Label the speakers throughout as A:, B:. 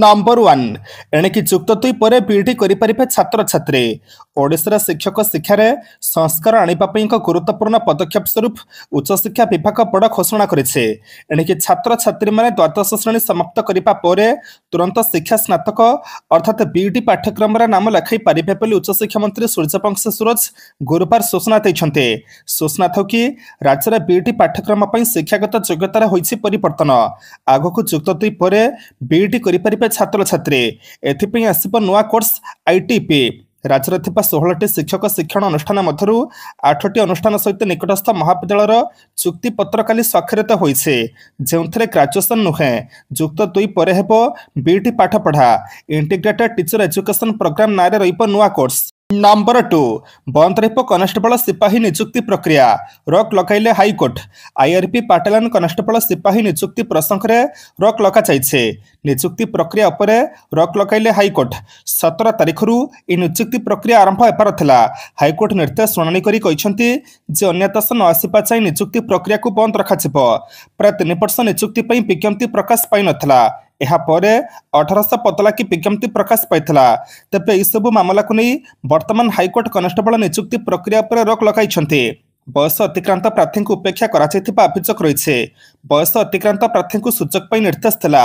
A: Number 1 एणिकी जुक्त 2 पर B.Ed करिपारिबे छात्र छात्री ओडिशार शिक्षक शिक्षार संस्कार आने एक गुरुत्वपूर्ण पदक्षेप स्वरूप उच्च शिक्षा विभाग बड़ घोषणा करेছে एणिकी छात्र छात्री माने द्वादश श्रेणी समाप्त करिपा परे तुरंत शिक्षा स्नातक अर्थात बीईडी पाठ्यक्रम नाम लेखाई पारिबे बोली उच्च शिक्षा मंत्री सूर्यवंशी सूरज गुरुवार सूचना दैछन्ते। सूचना थौ कि राज्य में बीईडी पाठ्यक्रम शिक्षागत योग्यतार होइछि परिवर्तन आगक जुक्त 2 पर बीईडी करिपारिबे छात्र छात्री एथिपई आसिबो नुआ कोर्स आईटीपी राज्य में 16टी शिक्षक शिक्षण अनुष्ठान मध्यरु 8टी अनुष्ठान सहित निकटस्थ महाविद्यालय चुक्तिपत्र काली स्वाक्षरित होइछे जेउथरे ग्रेजुएशन नुहे जुक्त 2 पर हेबो बीईडी पाठ पढ़ा इंटीग्रेटेड टीचर एजुकेशन प्रोग्राम नारे रहिबो नुआ कोर्स। नंबर 2 बंद रहिबो कनेस्टेबल सिपाही नियुक्ति प्रक्रिया रोक लगाइले हाईकोर्ट आईआरपी पाटलान कनेस्टेबल सिपाही नियुक्ति प्रसंग में रोक लगा जाइछे नियुक्ति प्रक्रिया उपरे रोक लगाइले हाईकोर्ट 17 तारिख रु इ नियुक्ति प्रक्रिया आरंभ हेबार थिला हाईकोर्ट निर्देश शुणाणी करी कहिसंती जे अन्यतस न आसीपा चाहि नियुक्ति प्रक्रिया को बंद रखा छिबो प्राय 3 वर्ष नियुक्ति पई विज्ञप्ति प्रकाश पाई नथला एहा परे 1800 पतला की विज्ञप्ति प्रकाश पाइथिला तेबे ई सब मामला को नहीं वर्तमान हाईकोर्ट कनेस्टेबल नियुक्ति प्रक्रिया पर रोक लगाइछन्ते। बयस अतिक्रांत प्रार्थी को उपेक्षा कराइथिबा अभियोग रहिछे बयस अतिक्रांत प्रार्थी को सूचक पई निर्देश थिला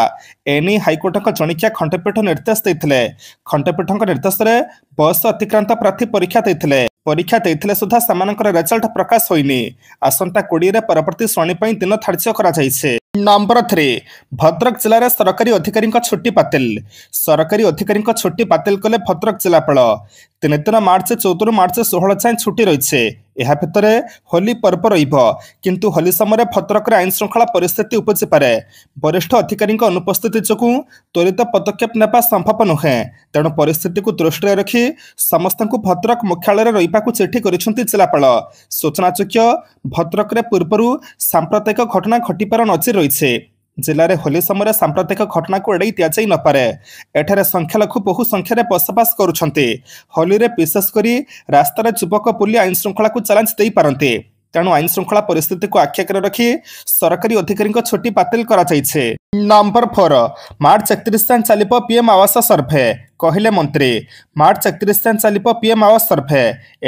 A: एनी हाईकोर्ट जणिकिया खंडपीठ निर्देश दैथिले खंडपीठ निर्देश रे बयस अतिक्रांत प्रार्थी परीक्षा देइथिले सुधा सामानकर रिजल्ट प्रकाश होइनी आसंता 20 रे परवर्ती श्रेणी पई दिन धार्य करा जाइछे। नंबर 3 भद्रक जिले में सरकारी अधिकारी छुट्टी बातिल सरकारी अधिकारी छुट्टी बातिल कले भद्रक जिलापाल 3 दिन मार्च 14 मार्च 16 जाए छुट्टी रही है भितर होली पर्व रु होली समय भद्रक आईन श्रृंखला परिस्थिति उपजी पारे वरिष्ठ अधिकारी अनुपस्थिति जो त्वरित पदक्षेप नेबा संभव नुहे तेणु परिस्थिति को दृष्टि रखी समस्त भद्रक मुख्यालय रहा चिठी करिसेंती जिलापाल। सूचनायोग्य भद्रक पूर्व सांप्रदायिक घटना घटिपार नजिर रही जिले में होली समय सांप्रदायिक घटना को एड़ाई दिजाई नपे एठारे संख्यालघु बहु संख्यार बसवास करुछन्ते होली रे विशेषकर रास्तार युवक बुली आईन श्रृंखला को चैलेंज दे पारते तेणु आईन श्रृंखला परिस्थिति को आख्याकर रखी सरकारी अधिकारी छुट्टी बातिल करा जाइछे। नंबर 4 मार्च 31 जाए चलिबो पीएम आवास सर्भे कहले मंत्री मार्च 31 जाए चलिबो पीएम आवास सर्भे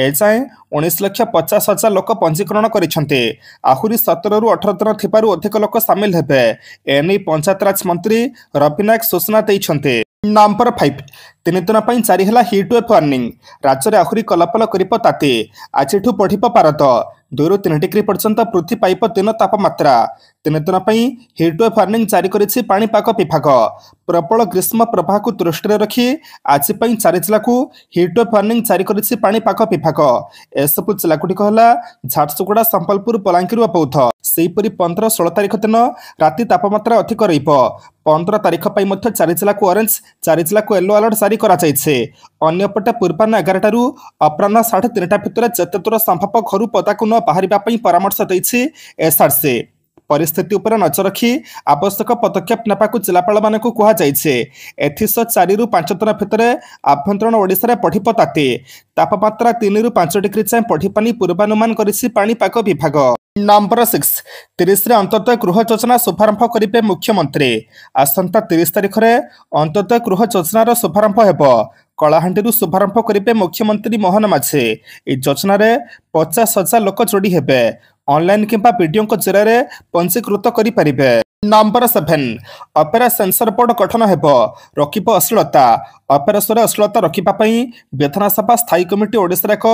A: एजाए 19,50,000 लोक पंजीकरण करिसेंते आहुरी 17 रु 18 दिन थिबारु अधिक लोक सामिल हेबे एनी पंचायत राज मंत्री रवि नायक सूचना दैछन्ते। नंबर 5 3 दिन पर जारी है हिट वेव वार्निंग राज्य में आहुरी कलापल करिब ताती आजिठू बढ़िब पारद 2 रु 3 डिग्री पर्यंत वृद्धि पाइब दिन तापमात्रा 3 दिन पर हिट वेव वार्निंग जारी करिछि पाणीपाग विभाग प्रबल ग्रीष्म प्रवाह को दृष्टि रखी आज 4 जिला को हिट वेव वार्निंग जारी करिछि पाणीपाग विभाग एसबु जिला गुड़िक झारसुगुड़ा संबलपुर बलांगीर और बौद्ध सेहीपरि 15-16 तारिख दिन राति तापमात्रा अधिक रहिब 15 तारिख 4 जिला को ऑरेंज 4 जिला को येलो अलर्ट जारी करा जाइछे अन्यपटे पूर्वाह्न 11 टारू अपराह्न 3:30 भितर जेते दूर संभव घर पदाकु न बाहरिबा पई परामर्श दैछि एसआरसी परिस्थिति उपर नजर रखी आवश्यक पदक्षेप नेबाकु जिलापाल मानकु कुहा जाइछे एथिस 4 रु 5 दिन भितर आभ्यंतरण ओडिसा रे बढ़िब ताती तापमात्रा 3 रु 5 डिग्री जाए बढ़िपानी पूर्वानुमान करिछि पाणीपाग विभाग। नंबर 6 30 रे अंत्योदय गृह योजना शुभारंभ करिबे मुख्यमंत्री आसंता 30 तारिख रे अंत्योदय गृह योजनार शुभारंभ हेबो कलाहांडी शुभारंभ करिबे मुख्यमंत्री मोहन माझी ए योजना रे 50,000 लोक जोड़ी हेबे ऑनलाइन किंबा वीडियो को जरिए पंजीकृत करि परिबे। नंबर 7 अपेरा सेंसर बोर्ड गठन हेबो रखिब अश्लीलता अपेरा स्वरे अश्लीलता रखिबा पई विधानसभा स्थायी कमिटी ओडिसा एक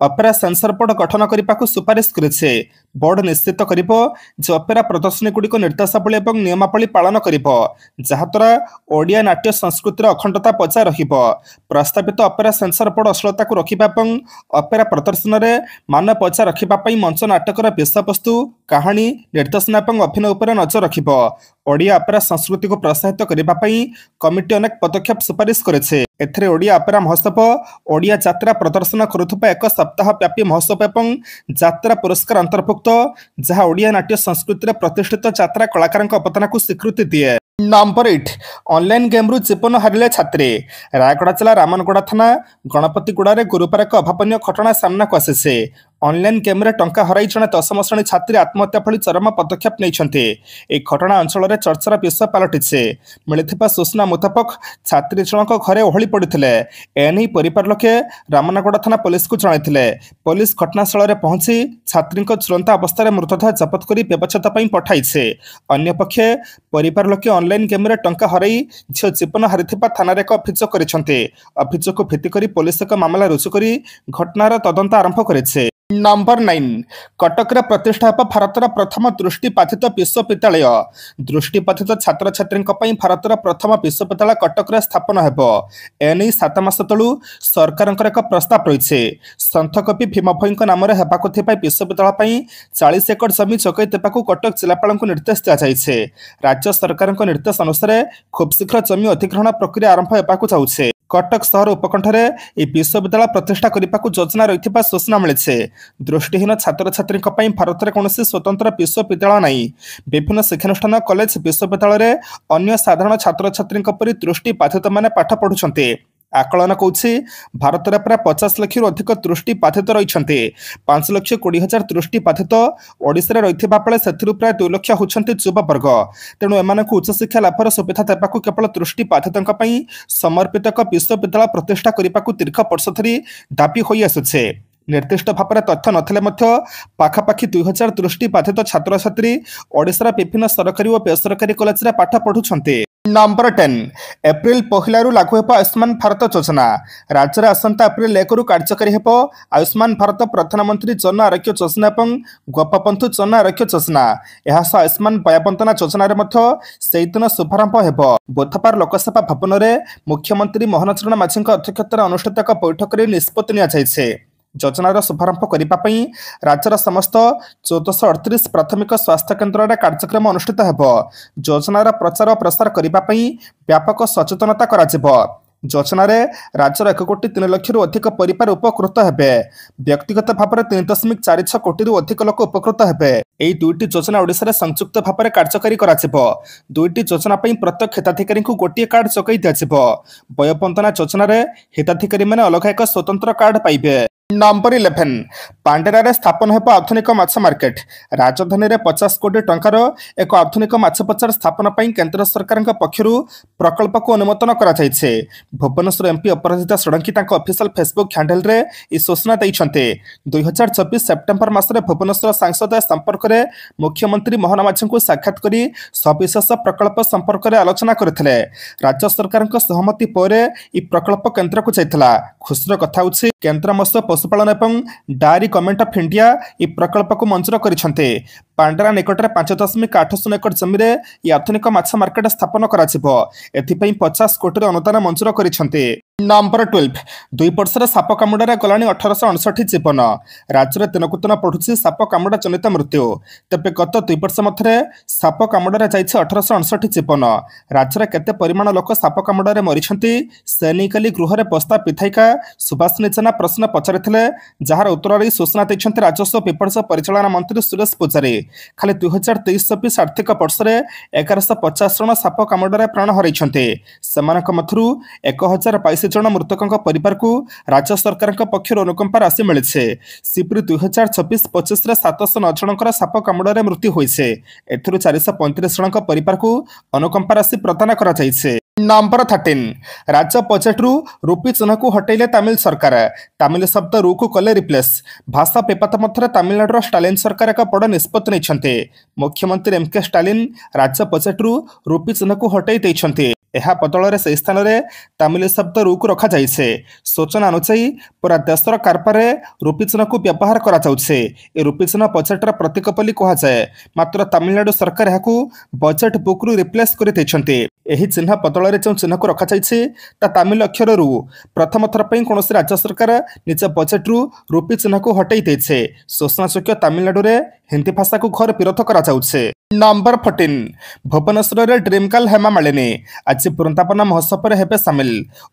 A: अपेरा सेंसर बोर्ड गठन करने सुपारिश करिछे बोर्ड निश्चित करिबो जे अपेरा प्रदर्शनी गुड़िक निर्देशावली और नियमावली पालन करिबो जहाद्वारा ओडिया नाट्य संस्कृतिर अखंडता बजाय रहिबो प्रस्तावित अपेरा सेंसर बोर्ड अश्लीलता को रखिबा एवं अपेरा प्रदर्शन में मान बजाय रखिबा पई मंच नाटकर विषयवस्तु कहानी निर्देशना और अभिनय उपर नजर रखिबो ओडिया अपेरा संस्कृति को प्रोत्साहित करने कमिटी अनेक पदक्षेप सुपारिश करेছে एथिरे ओडिया अपेरा महोत्सव ओडिया यात्रा प्रदर्शन करुथुबा एक सप्ताह व्यापी महोत्सव एवं यात्रा पुरस्कार अंतर्भुक्त जहां ओडिया नाट्य संस्कृति प्रतिष्ठित यात्रा कलाकार अवदान को स्वीकृति दिए। नंबर 8 ऑनलाइन गेम रु जीवन हारिले छात्री रायगड़ा जिला रामनगड़ा थाना गणपतिगुड़ा गुरुवार एक अभावन घटना सामना को आसी ऑनलाइन गेम्रे टंका हराई जड़े 10ମ श्रेणी छात्री आत्महत्या भली चरम पदक्षेप नहीं। एक घटना अंचल में चर्चार विषय पलटिছে। मिलता सूचना मुताबक छात्री जनक घरे ओहली पड़ते एने परिवार लोके रामनागड़ा थाना पुलिस को जनते। पुलिस घटनास्थल में पहुंची छात्री चूड़ांत अवस्था मृतदेह जबत कर व्यवच्छेद पठाई। अन्यपक्षे परिवार लोके ऑनलाइन गेम्रे टंका हराई झील जीवन हारी थाना एक अभियोग कर अभियोग को भित्तिक पुलिस एक मामला रुजु कर घटनार तदंत आरंभ करे। नंबर 9 कटक प्रतिष्ठा भारतर प्रथम दृष्टिबाधित विश्वविद्यालय। दृष्टिबाधित छात्र छात्री भारतर प्रथम विश्वविद्यालय कटक स्थापन हो। एने 7 मास तलू सरकार एक प्रस्ताव रही। सन्थ कवि भीम भोई नाम विश्वविद्यालय 40 एकड़ जमी जगै देवाक कटक जिलापाल को निर्देश दी। राज्य सरकार निर्देश अनुसार खूब शीघ्र जमी अधिग्रहण प्रक्रिया आरंभ होगा जाऊे। कटक सहर उपकंठरे विश्वविद्यालय प्रतिष्ठा करने को योजना रही सूचना मिली। दृष्टिहीन छात्र छात्री भारत में कौन स्वतंत्र विश्वविद्यालय नहीं। विभिन्न शिक्षानुष्ठान कॉलेज विश्वविद्यालय अन्य साधारण छात्र छात्री दृष्टिबाधित माने पाठ पढ़ुंट। आकलन कौची भारत में प्राय 50 लाख अधिक दृष्टिबाधित रही। 5,20,000 दृष्टिबाधित ओडिशा रही बेले से प्राय 2 लाख होती युववर्ग। तेणु एम उच्चशिक्षा लाभर सुविधा देवाक केवल दृष्टिबाधित समर्पित एक विश्वविद्यालय प्रतिष्ठा करने को दीर्घ वर्ष धरी दाबी हो आसुचे। निर्दिष्ट भाव में तथ्य नथिले पाखापाखि 2000 दृष्टिबाधित छात्र छात्री ओडिशार विभिन्न सरकारी और बेसरकारी कॉलेज में पाठ पढ़ुंट। नंबर 10 एप्रिल 1 लागू हो आयुष्मान भारत योजना। राज्य में आसंता एप्रिल 1 कार्यकारी हो आयुष्मान भारत प्रधानमंत्री जन आरोग्य योजना और गोपबंधु जन आरोग्य योजना। यह आयुष्मान वयाबंतना योजन से दिन शुभारंभ हो। बुधवार लोकसभा भवन में मुख्यमंत्री मोहन चरण माझी अध्यक्षतार अनुष्ठित एक बैठक में निष्पत्ति नि योजनार शुभारंभ करने राज्यर समस्त 1438 प्राथमिक स्वास्थ्य केन्द्र कार्यक्रम अनुष्ठित हो। योजनार प्रचार और प्रसार करने व्यापक सचेतनता योजना राज्यर 1,03,00,000 अधिक परिवार उपकृत हेबे। व्यक्तिगत भाव में 3.46 कोटी अधिक लोक उपकृत हेबे। यही दुईटी योजना ओडिशा संयुक्त भाव में कार्यकारी दुईटी योजना प्रत्येक हिताधिकारी को गोटे कार्ड जगै दिया। वयोबंदना योजना हिताधिकारी मैंने अलग एक स्वतंत्र कार्ड पाइबे। नंबर 11 पांडेरा स्थापन हो आधुनिक माछ मार्केट। राजधानी में 50 कोटी टंकार एक आधुनिक माछ बजार स्थापन पर केंद्र सरकार पक्षर प्रकल्प को अनुमोदन कर भुवनेश्वर एमपी अपराजिता षडंगी ऑफिशियल फेसबुक हैंडल रे इस सूचना देते। 2024 सेप्टेम्बर मासरे भुवनेश्वर सांसद संपर्क में मुख्यमंत्री मोहन माझी को साक्षात कर सविशेष प्रकल्प संपर्क में आलोचना करते। राज्य सरकार सहमति पर यह प्रकल्प केन्द्र को जाइला। खुशीर कथा होछि केन्द्र मत्स्य पशुपालन एवं डायरी गवर्नमेंट ऑफ इंडिया यह प्रकल्प को मंजूर करछन्ते। पांडेरा निकट में 5.80 एकड़ जमी में यह आधुनिक माछ मार्केट स्थापन कर 50 कोटी अनुदान मंजूर करछन्ते। नंबर 12 2 वर्षर साप कामुड़े गलानी 1869 जीवन। राज्य में दिनकू दिन बढ़ुची साप कामुड़ा जनित मृत्यु। तेज गत 2 वर्ष मध्य साप कामुड़े जाइए 1869 जीवन। राज्य में केते परिमाण लोक साप कामुड़े मरीछन्ति से नहीं काली गृह में प्रस्ताव विधायिका सुभाषिनी जेना प्रश्न पचारिथिले, जार उत्तर सूचना देछन्ति राजस्व विपर्यय परिचालना मंत्री सुरेश पूजारी। खाली 2023-24 आर्थिक वर्ष में 1150 जन साप कामुड़े प्राण हराइछन्ति। सेमानक मध्यरु 1022 जन मृतकों परिवार को राज्य सरकार पक्षर अनुकंपा राशि मिली। सिपुरी 2024-25 709 जनकर साप कामुड़े मृत्यु होइছে। एथिरु 435 जन परिवार को अनुकंपा राशि प्रदान करा जाइছে। नंबर 13 राज्य बजेट रूपी चिन्ह को हटेले तमिल सरकार। तमिल शब्द रू को कले रिप्लेस। भाषा विवाद मध्य तमिलनाडु स्टालिन सरकार एक बड़ निष्पत्ति नहीं। मुख्यमंत्री एमके स्टालिन राज्य बजेट रूपी चिन्ह को हटाई देइछन्ते। यह बदल से स्थान में तमिल शब्द रू को रखा जाइছে। सूचना अनुसार पूरा देशर कारबार रूपी चिन्ह को व्यवहार करा जाउছে। ए रूपी चिन्ह बजेटर प्रतीक बोली कहुए। मात्र तमिलनाडु सरकार यह बजेट बुक रु रिप्लेस कर देइछन्ते। एही चिन्ह बदल जो चिन्ह को रखा जाइছে ता तमिल अक्षर रू प्रथम थर पर कौन राज्य सरकार निज बजेट रु रूपी चिन्ह को हटाई देइছে। सूचनायोग्य तमिलनाडु में हिंदी भाषा को घर विरोध करा जाउছে। Number 14 Bhubaneswar dream girl Hema Malini आज वृंदावन महोत्सव हेबे सामिल।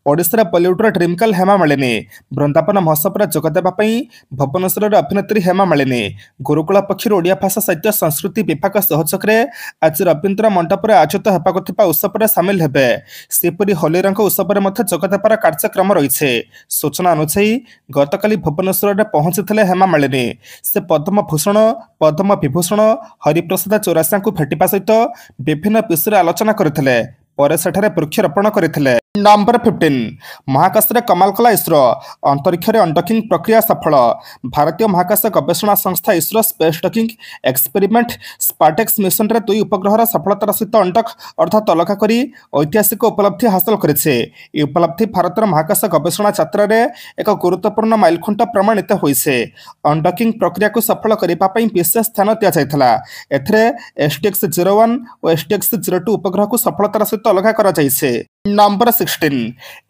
A: Odisha Bollywood dream girl Hema Malini Vrindavan महोत्सव जोगदेवाई भुवनेश्वर अभिनेत्री हेमा मालिनी गुरुकुल पक्षर ओडिया भाषा साहित्य संस्कृति विभाग सहयोग में आज रवींद्र मंडप में आयोजित होगा उत्सव उत्सव सामिल हेबे। सेपरि होली रंग उत्सव में जोग देवार कार्यक्रम रही। सूचना अनुसार गतकाली भुवनेश्वर में पहुंची हेमा मालिनी। से पद्म भूषण पद्म विभूषण हरिप्रसाद चौरासिया को भेटा सहित विभिन्न विषय आलोचना करते वृक्षरोपण करते। नंबर 15 महाकाश रे कमाल कला इसरो अंतरिक्ष रे अनडकिंग प्रक्रिया सफल। भारतीय महाकाश गवेषणा संस्था ISRO space ducking experiment स्पार्टेक्स mission रे 2 उपग्रहर सफलतार सहित अंडक अर्थात अलगा करी ऐतिहासिक उपलब्धि हासिल करिছে। ए उपलब्धि भारतर महाकाश गवेषणा यात्रा रे एक गुरुत्वपूर्ण माइलखुंट प्रमाणित होइছে। अनडकिंग प्रक्रिया को सफल करिबा पई विशेष स्थान दिया जायथला। एथरे STX-01 और STX-02 उपग्रह को सफलतार सहित अलगा करा जायছে। नंबर 16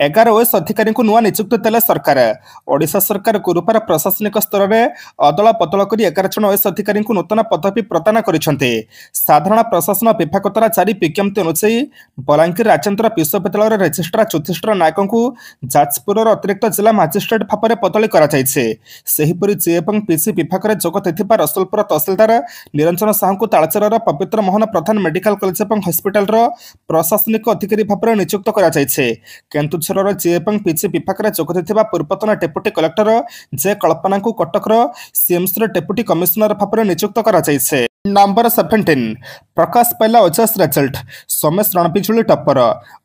A: 11 OS अधिकारी को नुआ नियुक्त देले सरकार। ओडिशा सरकार गुरुवार प्रशासनिक स्तर में अदला बदल कर 11 जन OS अधिकारी को नूतन पदवी प्रदान करिसेंते। साधारण प्रशासन विभाग द्वारा जारी विज्ञप्ति अनुसार बलांगीर राजेन्द्र विश्वविद्यालय रेजिस्ट्रार ज्योतिष्ठर नायक को जाजपुर अतिरिक्त जिला मजिस्ट्रेट भाव में बदली कर जी और पीसी विभाग में जोग देथिबा रसुलपुर तहसिलदार निरंजन साहू को तालचेर पवित्र मोहन प्रधान मेडिकल कॉलेज और हॉस्पिटल प्रशासनिक अधिकारी भाव में नियुक्त केन्दुझर जी और पीसी विभाग में जोग देथिबा पूर्वतन डेप्यूटी कलेक्टर जे कल्पना को कटकर सीएमसी डेप्यूटी कमिशनर भाव में नियुक्त कर। नंबर 17 प्रकाश पाइला ओजेएस रिजल्ट। सोमेश रणबिजुली टप्पर।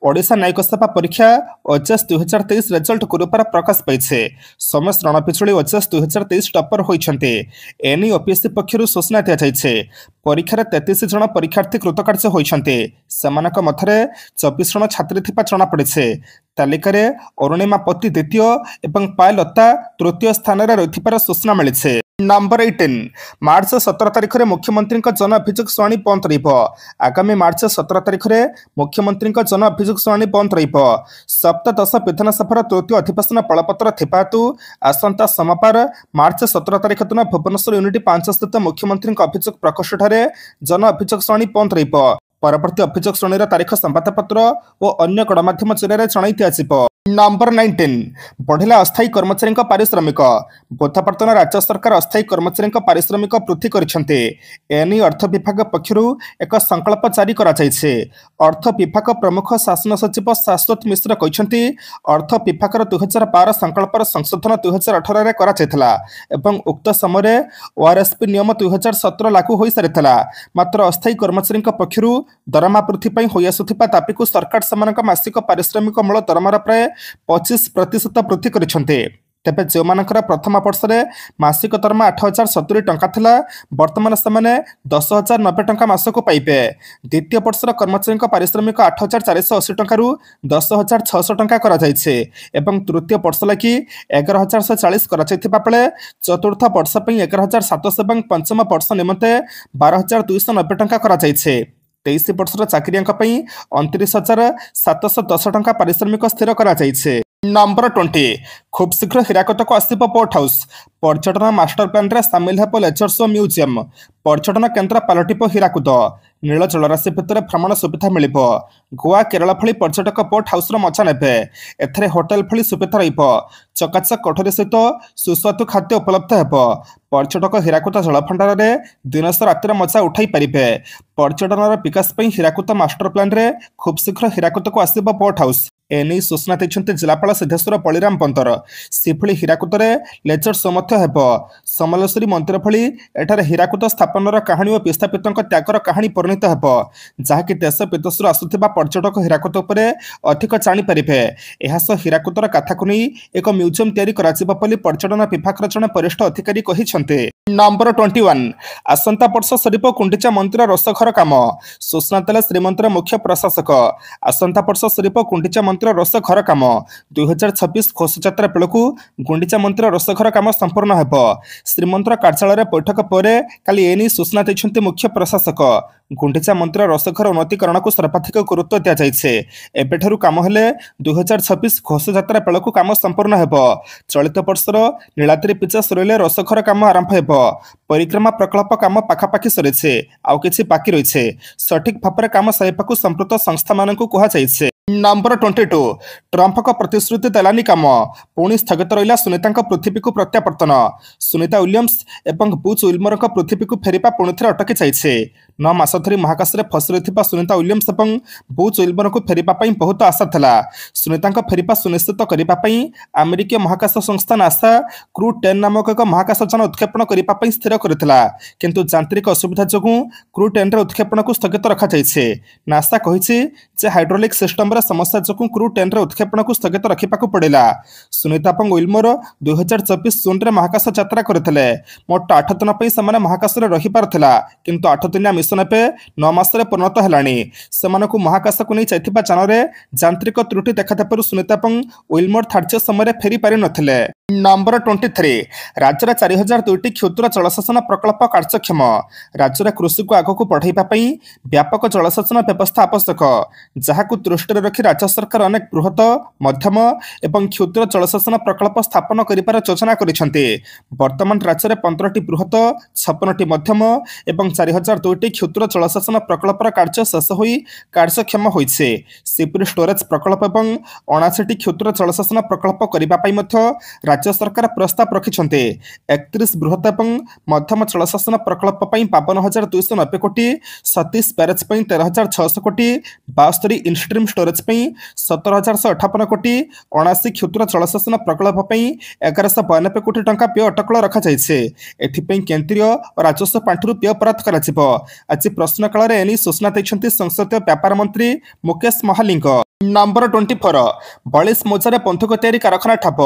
A: ओडिशा न्यायिक सेवा परीक्षा ओजेएस 2023 रिजल्ट गुरुवार प्रकाश पाइছে। सोमेश रणबिजुली ओजेएस 2023 टप्पर होइछन्ते। एनी ओपीएससी पक्षरु सूचना दिया जाइছে। परीक्षा 33 जन परीक्षार्थी कृतकार्य होइछन्ते। सेमानक मथरे 24 जन छात्री थिपा जणा पड़िছে। तालिका रे अरुणिमा पति द्वितीय एवं पायलता तृतीय स्थान रे रहिथिबार सूचना मिलिছে। नंबर 18 मार्च 17 तारिख में मुख्यमंत्री जन अभियोग शुणाणी बंद रहिबो। आगामी मार्च 17 तारिख में मुख्यमंत्री जन अभियोग शुणाणी बंद रहिबो। सप्तदश विधानसभा तृतीय अधिवेशन फलपत्र थिबा हेतु आसंता सोमवार मार्च 17 तारिख दिन भुवनेश्वर यूनिट 5 स्थित मुख्यमंत्री अभियोग प्रकोष्ठ जन अभियोग शुणाणी बंद रहिबो। परवर्ती अभियोग शुणाणी तारीख संवादपत्र और अन्य गणमाध्यम जरिए जणाई दिया। नंबर 19 बढ़िला अस्थायी कर्मचारी पारिश्रमिक। बोधापर्तन राज्य सरकार अस्थायी कर्मचारी पारिश्रमिक वृद्धि करछन्ते। एनी अर्थ विभाग पक्षरु एक संकल्प जारी करा जायছে। अर्थ विभाग प्रमुख शासन सचिव शाश्वत मिश्र कहते अर्थ विभाग 2012 संकल्पर संशोधन 2018 रे करा जायथला एवं उक्त समय ओआरएसपी नियम 2017 लागू होई सारिथला। मात्र अस्थायी कर्मचारी पक्षरु दरमा वृद्धि पई होई आसुथिबा दाबी को सरकार समानक मासिक पारिश्रमिक मूल दरमार प्राय 25% वृद्धि करिसेंते। तेबे जो मानकर प्रथम वर्ष में मासिक दरमा 8,070 टंका थिला वर्तमान से 10,090 टंका मासक पाइबे। द्वितीय वर्षर कर्मचारी पारिश्रमिक 8,480 टंकारु 10,600 टंका करा जायছে एवं तृतीय वर्ष लगी 11,140 करा जायथिबा बेले चतुर्थ वर्ष पई 11,700 एवं पंचम वर्ष निमंते 12,290 टंका करा जायছে। 23 वर्षर चाकरिया 29,710 टंका पारिश्रमिक स्थिर करा जायছে। नंबर 20 खूब शीघ्र हीराकद को आसिब पोर्ट हाउस। पर्यटन मास्टर प्लान रे सामिल हेब लेजर शो म्यूजियम। पर्यटन केन्द्र पलटिब हीराकुद। नील जलराशि भितर भ्रमण सुविधा मिल। गोवा केरल भली पर्यटक पोर्ट हाउस मजा ने। एथरे होटेल भली सुविधा रहिब। चकाचक कोठरी सहित सुस्वादु खाद्य उपलब्ध हेब। पर्यटक हीराकुद जलभंडार रे दिनस रातिर मजा उठाई पारिबे। पर्यटन विकास पई हीराकुद मास्टर प्लान रे खूब शीघ्र हीराकुद को आसिब पोर्ट हाउस। एने सूचना देछन्ते जिलापाल सिद्धेश्वर बलिराम बंदर। सेभली हीराकुद रे लेजर शो हेब। समलेश्वरी मंदिर भली एठारे हीराकुद स्थापनर कहानी और विस्थापितों त्यागर कहानी परिणत हेब जहाँकि देश विदेश आसुथिबा पर्यटक हीराकुद उपरे अधिक जानी परिबे। एहास हीराकुदर कथाकु नै एक म्यूजियम तैयारी कराजिबा बोली पर्यटन विभाग जने वरिष्ठ अधिकारी कहिसन्ते। नंबर 21 आसंता वर्ष सरिप गुंडीचा मंदिर रसघर काम। सूचना देले श्रीमंदिर मुख्य प्रशासक। आसंता वर्ष सरिप गुंडीचा मंदिर रसघर काम 2026 घोष यात्रा बेलू गुंडीचा मंदिर रसघर काम संपूर्ण हेब। श्रीमंदिर कार्यालय बैठक पर काली एनी सूचना देछन्ते मुख्य प्रशासक। गुंडीचा मंदिर रसघर उन्नतीकरण को सर्वाधिक गुरुत्व दिया जायছে। एबेठारु काम हेले 2026 घोष यात्रा बेलू काम संपूर्ण हेब। चलित वर्षर नीलाद्री पिचा सरिले रसघर काम आरंभ हेब। परिक्रमा प्रकल्प काम पाखापाखि सरिছে आउ किछि बाकी रहिছে। सठिक भाव काम साइबाकु संप्रत संस्था मानकु कहा जायছে। नंबर 22 ट्रंप प्रतिश्रुति देलानी काम पुणी स्थगित रहा सुनीता पृथ्वी को प्रत्यावर्तन सुनीता विलियम्स और बुच विल्मर पृथ्वी को फेरवा पुणी थे अटकी जाइए 9 मास धरी महाकाश में फसी रही सुनीता विलियम्स और बुच विल्मर को फेरवाई बहुत आशा था सुनीता फेरवा सुनिश्चित करने अमेरिकीय महाकाश संस्था नासा क्रू 10 नामक एक महाकाशयान उत्क्षेपण करने स्थिर करता किंतु यांत्रिक असुविधा जो क्रू 10 उत्क्षेपण को स्थगित रखा नासा कही हाइड्रोलिक सिस्टम समस्या जो क्रू 10 उत्क्षेपण को स्थगित रखा पड़ा सुनीता और विल्मर 2024 जून में महाकाश यात्रा करते मोट 8 दिन से महाकाश में रही पार्थिला किंतु 8 दिनिया मिशन पे 9 मास परिणत है महाकाश को नहीं जाइथिबा यान रे यांत्रिक त्रुटि देखा सुनीता और विल्मर धार्य समय फेरी पारि नथिले। नंबर 23 राज्य में 4002 क्षुद्र जलसेचन प्रकल्प कार्यक्षम राज्य में कृषि को आगक बढ़ाई व्यापक जलसेचन व्यवस्था आवश्यक जहां दृष्टि रखी राज्य सरकार अनेक बृहत मध्यम एवं क्षुद्र जलसेचन प्रकल्प स्थापन कर योजना वर्तमान राज्य में 15टी बृहत 56टी मध्यम एवं 4002 क्षुद्र जलसेचन प्रकल्प कार्य शेष हो कार्यक्षम होइछे सीपुर स्टोरेज प्रकल्प और 79टी क्षुद्र जलसेचन प्रकल्प करने राज्य सरकार प्रस्ताव रखिंट 31 बृहत और मध्यम जलसेचन प्रकल्प 52,290 कोटी 37 बैरेज 13,600 कोटी 72 इनस्ट्रीम स्टोरेज 17,158 कोटी 79 क्षुद्र जलसेचन प्रकल्प 1192 कोटी टंका व्यय अटकल रखा केन्द्रीय और राजस्व पांठि व्यय बराद कर आज प्रश्नकाल में सूचना देते संसदीय व्यापार मंत्री मुकेश महालिंग। नंबर 24 बलिश मोजार पंथुक तैयारी कारखाना ठाप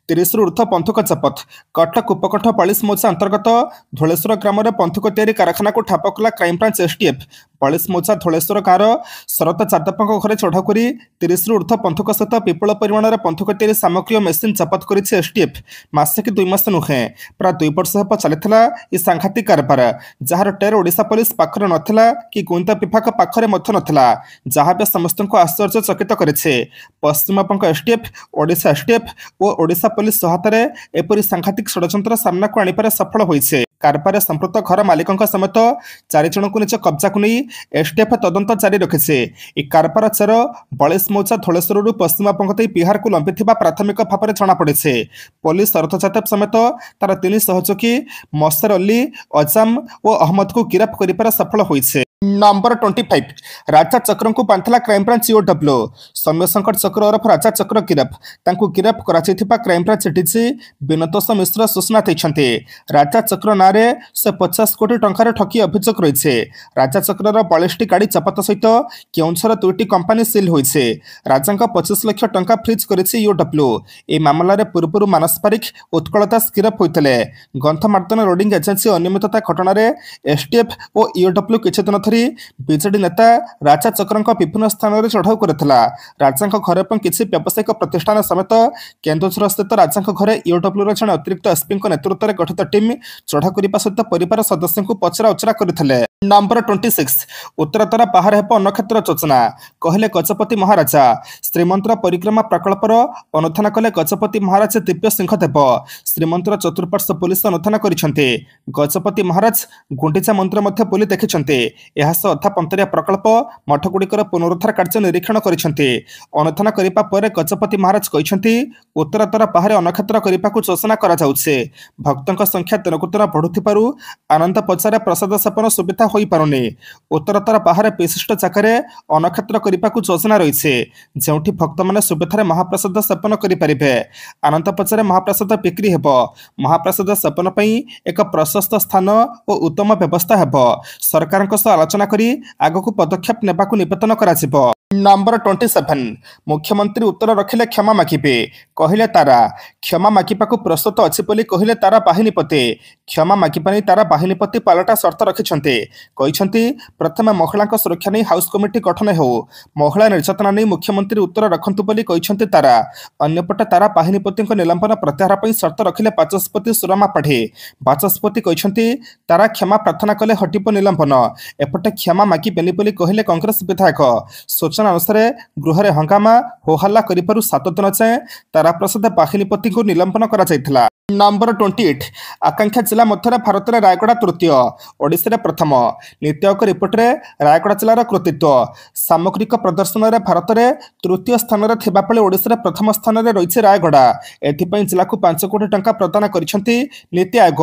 A: 30 ऊर्ध्व पंथुक जपत कटक उपकंठ बलिश मोजा अंतर्गत धोलेश्वर ग्राम में पंथुक तैयारी कारखाना को ठाप कला क्राइमब्रांच एसटीएफ बलिश मोजा धोलेश्वर गाँव शरत जादव घर चढ़ाऊ कर 30 ऊर्ध्व पंथुक सहित विपुल परिमाण में पंथुक तैयारी सामग्री और मेसीन जपत कर एसटीएफ मसे कि 2 मास नुहे प्राय 2 वर्ष हे चलता यह सांघातिक कारबार जार टेर ओडिशा पुलिस पाखरे नथिला कि गुइंदा विभाग पाखरे मध्य नथिला जहाँ भी समस्त को आश्चर्य चकित करे पश्चिमबंग एसटीएफ ओडिशा एसटीएफ और ओडिशा पुलिस सहायतार एपरी सांघातिक षड्यंत्र सामना को आनिपार सफल होइछे कारबार संपृक्त घर मालिकों समेत 4 जन को निज कब्जा को नहीं एसटीएफ तदंत जारी रखिছে ए कारबार चेर बलिश मोजा धोलेश्वर पश्चिमबंग तक बिहार को लंबी प्राथमिक भाव में जमापड़े पुलिस शरत जादव समेत तार 3 सहयोगी मसर अली अजाम और अहमद को गिरफ्त कर सफल होइছে। नंबर 25 राजा चक्र को बांधला क्राइमब्रांच ईओडब्ल्यू सौम्य शंकर चक्र ओरफ राजा चक्र गिरफ्त कर क्राइमब्रांच डीजी विनोद मिश्र सूचना देते राजा चक्र ना से 50 कोटी टंकार ठकी अभियोग रही राजा चक्र 42टी गाड़ी जपत सहित केउंझर 2टी कंपानी सिल होइछे राजा 25 लाख टंका फ्रिज करिछि ईओडब्ल्यू ए मामला पूर्व मानस पारिक उत्कल दास गिरफ्त होते गंथमार्दन लोडिंग एजेंसी अनियमितता घटना एसटीएफ और ईओडब्ल्यू किछि दिन बीजेडी नेता राजा चक्र विभिन्न स्थान में चढ़ाऊ करथिला राजा घर और किसी व्यावसायिक प्रतिष्ठान समेत केन्दुझर स्थित राजा घर ईओडब्ल्यू जड़े अतिरिक्त एसपी नेतृत्व में गठित टीम चढ़ाऊ करने सहित परिवार सदस्य को पचरा उचरा करथिले। नंबर 26 उत्तरतर बाहर हेब अन्नक्षेत्र योजना कहले गजपति महाराजा श्रीमंतर परिक्रमा प्रकल्पर अनुधान कले गजपति महाराज दिव्य सिंह देव श्रीमंतर चतुर्पार्श्व पुलिस अनुधान करछन्ते गजपति महाराज गुंडीचा मंदिर मध्य बुली देखिछन्ते एहास अधा पंतरिया प्रकल्प मठगुड़िकर पुनरुद्धार कार्य निरीक्षण करछन्ते अनुधान करिपा परे गजपति महाराज कहिछन्ते उत्तरतर बाहर अन्नक्षेत्र करिपाकु योजना करा जाउछे भक्तों संख्या दिनकु दिन बढ़ुथिबारु आनंद पचारे प्रसाद सेवन सुविधा होई पारुनी उत्तरतर बाहर विशिष्ट जगह अन्नक्षेत्र करने योजना रही जोठी भक्त मैंने सुविधार महाप्रसाद सेवन करेंगे आनंद पचारे महाप्रसाद बिक्री हेब महाप्रसाद सेवन पर एक प्रशस्त स्थान और उत्तम व्यवस्था हेब सरकार आलोचना करी आगक पदक्षेप नेबाकु निवेदन करा। नंबर 27 मुख्यमंत्री उत्तर रखिले क्षमा मागिबे कहले तारा क्षमा मागिबाकु प्रस्तुत अछि बोली कहले तारा बाहिनीपति क्षमा मागिबानी तारा बाहिनीपति पालटा शर्त रखिछन्ते कहिछन्ती प्रथम महिला सुरक्षा नहीं हाउस कमिटी गठन हो महिला निर्यातना नहीं मुख्यमंत्री उत्तर रखंतु बोली कहिछन्ती तारा अन्यपटे तारा बाहिनीपति निलंबन प्रत्याहार पर शर्त रखिले बाचस्पति सुरमा पाढ़ी बाचस्पति कहिछन्ती तारा क्षमा प्रार्थना कले हटिब निलंबन एपटे क्षमा मागिबेनी बोली कहले कांग्रेस विधायक सूचना अनुसार गृह हंगामा होहल्ला 7 दिन जाए तारा प्रसाद बाहिनीपति को निलंबन करा जायथिला। नंबर 28 आकांक्षा जिला मध्य भारत में रायगड़ा तृतीय ओडिशा प्रथम नीति आयोग रिपोर्ट में रायगड़ा जिलार कृतित्व सामग्रिक प्रदर्शन में भारत में तृतीय स्थान में थिबापले ओडिशा प्रथम स्थान में रही रायगड़ा एथिपाई जिला को 5 कोटी टंका प्रदान करिसेंती नीति आयोग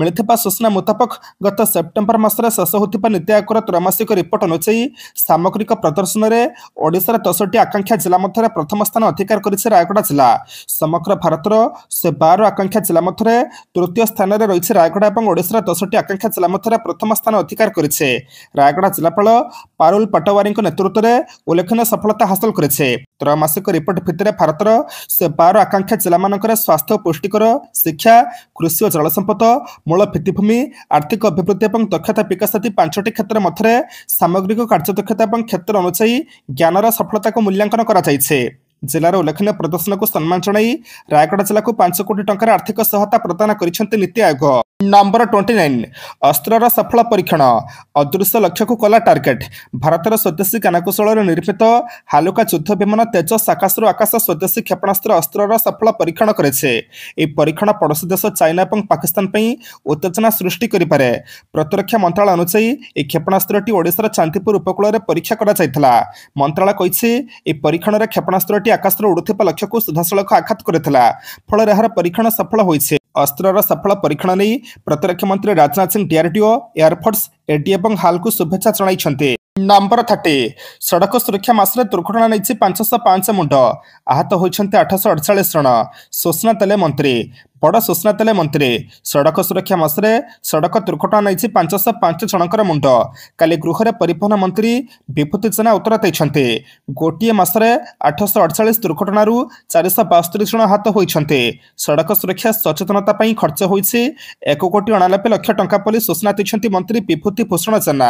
A: मिलिथिबा सूचना मुताबक गत सेप्टेम्बर मासरे शेष होतिबा नीति आयोगर त्रैमासिक रिपोर्ट अनुसार सामग्रिक प्रदर्शन में ओडिशा 10टी आकांक्षा जिला मध्य प्रथम स्थान अधिकार करिছে रायगड़ा जिला समग्र भारतर से 12 आकांक्षा जिला मध्य तृतीय स्थान में रही रायगड़ा और ओडिशा 10टी आकांक्षा जिला मध्य प्रथम स्थान अधिकार करिছে रायगड़ा जिलापाल पारुल पटवारी नेतृत्व में उल्लेखनीय सफलता हासिल करिছে त्रैमासिक रिपोर्ट भितर भारतर से 12 आकांक्षा जिला मानकर स्वास्थ्य और पुष्टिकर शिक्षा कृषि और जलसंपद मूल भित्तिभूमि आर्थिक अभिवृद्धि और दक्षता विकास आदि 5टी क्षेत्र मध्य सामग्रिक कार्यदक्षता और क्षेत्र अनुसायी ज्ञानर सफलता को मूल्यांकन कराଯାଇଛି जिलार उल्लेखनीय प्रदर्शन को सम्मान जणाई रायगड़ा जिला को 5 कोटी टंकार आर्थिक सहायता प्रदान करिसेंती नीति आयोग नंबर 29 अस्त्रर सफल परीक्षण अदृश्य लक्ष्य को कला टार्गेट भारतर स्वदेशी ज्ञानकौशल निर्मित हालुका युद्ध विमान तेजस आकाशरू आकाश स्वदेशी क्षेपणास्त्र अस्त्रर सफल परीक्षण करेছে এই परीक्षण पड़ोसी देश चाइना और पाकिस्तान पर उत्तेजना सृष्टि करिपारे प्रतिरक्षा मंत्रालय अनुसार এই क्षेपणास्त्रटी ओडिशार चांदीपुर उपकूल में परीक्षा करा जायथिला मंत्रालय कहिছে এই परीक्षण आकाश उड़ुवा लक्ष्य को सीधासलख आघात करथिला फल यार परीक्षण सफल होइছে अस्त्रर सफल परीक्षण नहीं प्रतिरक्षा मंत्री राजनाथ सिंह डीआरडीओ एयरफोर्स एडी और हाल को शुभेच्छा जणाइछन्ते नंबर 30 सड़क सुरक्षा मासरे दुर्घटना नहीं 505 मुंड आहत होती 848 जन सूचना तेल मंत्री बड़ सूचना तेल मंत्री सड़क सुरक्षा मासरे सड़क दुर्घटना नहीं 505 जनकर मुंड काली गृह में परिवहन मंत्री विभूति जेना उत्तर देते गोटे मसरे 848 दुर्घटन 472 जन आहत होती सड़क सुरक्षा सचेतनता खर्च होती 1 कोटी 99 लाख टंका बोली सूचना देते मंत्री विभूति भूषण जेना।